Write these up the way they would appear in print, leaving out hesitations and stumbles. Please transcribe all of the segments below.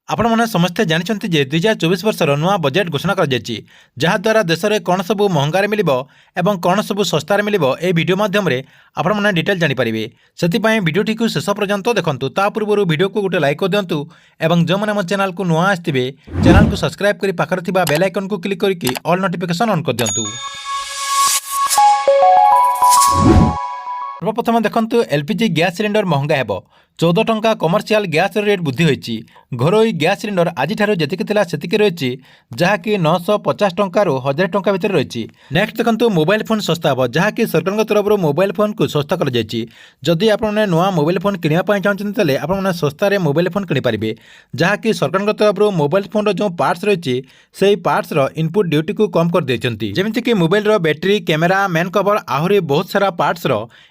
आपने समस्ते जानते जे 2024 वर्षर नुआ बजेट घोषणा कर जहाद्वारा देश में कौन सब महंगार मिल और कौन सब सस्तार मिल ए वीडियो माध्यम आपने डिटेल जानीपारे से भिडियोटी को शेष पर्यंत देखूँ ता पूर्व वीडियो को गोटे लाइक कर दिंतु और जो मैंने चैनल को नुआ आसवे चैनल को सब्सक्राइब कर पाखर बेल आइकन को क्लिक करके ऑल नोटिफिकेशन ऑन कर दिंतु। सर्वप्रथम देखु एलपीजी गैस सिलिंडर महंगा हेब 14 टंका कमर्शियल गैस रेट वृद्धि होती घरोई गैस सिलिंडर आज जी रही जहाँकि 950 टंकार 1000 टंका भितर रही। नेक्स्ट देखो मोबाइल फोन सस्ता हे जहाँकि सरकार तरफ मोबाइल फोन को सस्ता करदी आपने नुआ मोबाइल फोन किनापी चाहते आपने सस्तार मोबाइल फोन किनीपारे जहाँकि सरकार तरफ मोबाइल फोन जो पार्ट्स रही से पार्ट्स इनपुट ड्यूटी को कम कर देती जमीक mobile battery camera main cover आहरी बहुत सारा पार्ट्स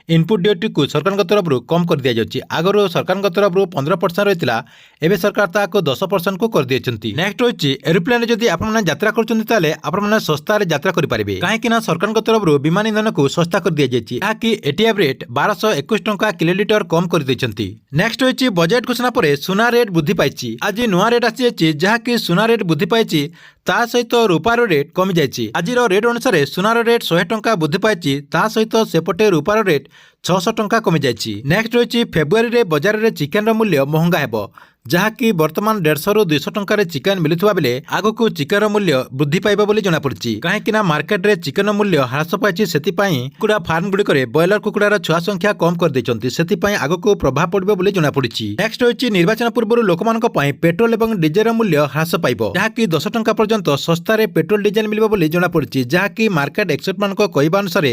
इनपुट ड्यूटी को सरकार तरफ कम कर दि जाए। आगु सरकार तरफ 15% रही है सरकार ताको 10% को कर देती। नेक्स्ट रही एरोप्लेन जदि आपने यात्रा कर सस्तार यात्रा करेंगे कहीं सरकार तरफ विमान ईंधन को सस्ता कर दि जाए जहाँकि एटीएफ रेट 1221 टंका किलोलीटर कम कर देती। नेक्स्ट रही बजेट घोषणा पर सुना रेट वृद्धि पाई आज नुआ रेट आसी जहाँकि सुना रेट वृद्धि पाई ता सहित रूपार रेट कमी जाइए। आज रेट अनुसार सुनार रेट 100 टंका वृद्धि पाई ता सहित सेपटे रूपार रेट 600 टंका कमी जाइए। नेक्स्ट रही फेब्रुआरी रे बाजार रे चिकेन मूल्य महंगा हेब जहाँकि बर्तमान 150 ରୁ 200 टंकार चिकेन मिलुवा बेले आगको चिकेन मूल्य वृद्धि पाइबा बोली जना पड़छि कहीं मार्केट रे चिकेन मूल्य ह्रास पाइछि सेतिपई कुकुड़ा फार्म गुडी करे ब्रॉयलर कुकुड़ार छुआ संख्या कम कर दैछन्ति सेतिपई आगको प्रभाव पड़िबो बोली जना पड़छि। नेक्स्ट होछि निर्वाचन पूर्व लोकमानक पई पेट्रोल एवं डीजेल मूल्य ह्रास पाइबो जहाँकि 10 टंका पर्यंत सस्तार पेट्रोल डीजेल मिलिबो बोली जना पड़छि जहाँकि मार्केट एक्सपर्ट मानक कहबा अनुसार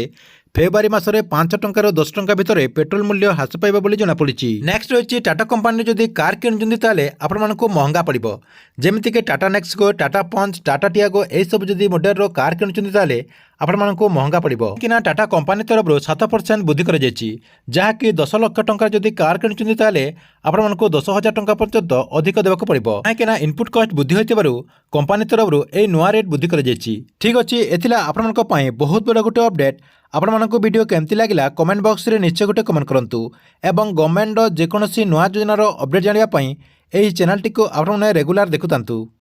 फेब्रुआरी मासरे 5 टंकार 10 टंका भितर पेट्रोल मूल्य ह्रास पाइबा बोली जना पड़छि। नेक्स्ट रही टाटा कंपनी जदि कार किणुछन्ति ताले आपण मानकु महंगा पड़िबो जेमिति के टाटा नेक्सको टाटा पंच टाटा टियागो ए सब जदि मॉडल रो कार किणुछन्ति ताले आपण मानकु महंगा पड़िबो किना टाटा कंपनी तरफ 7% वृद्धि कर जायछि जहाँकि 10 लाख टंका जदि कार किणुछन्ति ताले आपण मानकु 10,000 टंका पर्यंत अधिक देबाक पड़िबो काहेकिना इनपुट कॉस्ट वृद्धि होइतिबारु कंपनी तरफ ए नुआ रेट वृद्धि कर जायछि। ठीक अछि एथिला आपण मानक पई बहुत बड़ गोटे अपडेट आपण मानक वीडियो केमती लागिला कमेंट बॉक्स रे निश्चय गोटे कमेंट करंतु एवं गवर्नमेंट जेकोसी नुआ योजनार अपडेट जानिबा पई एही चैनल टी को आपण रेगुलर देखुतांतु।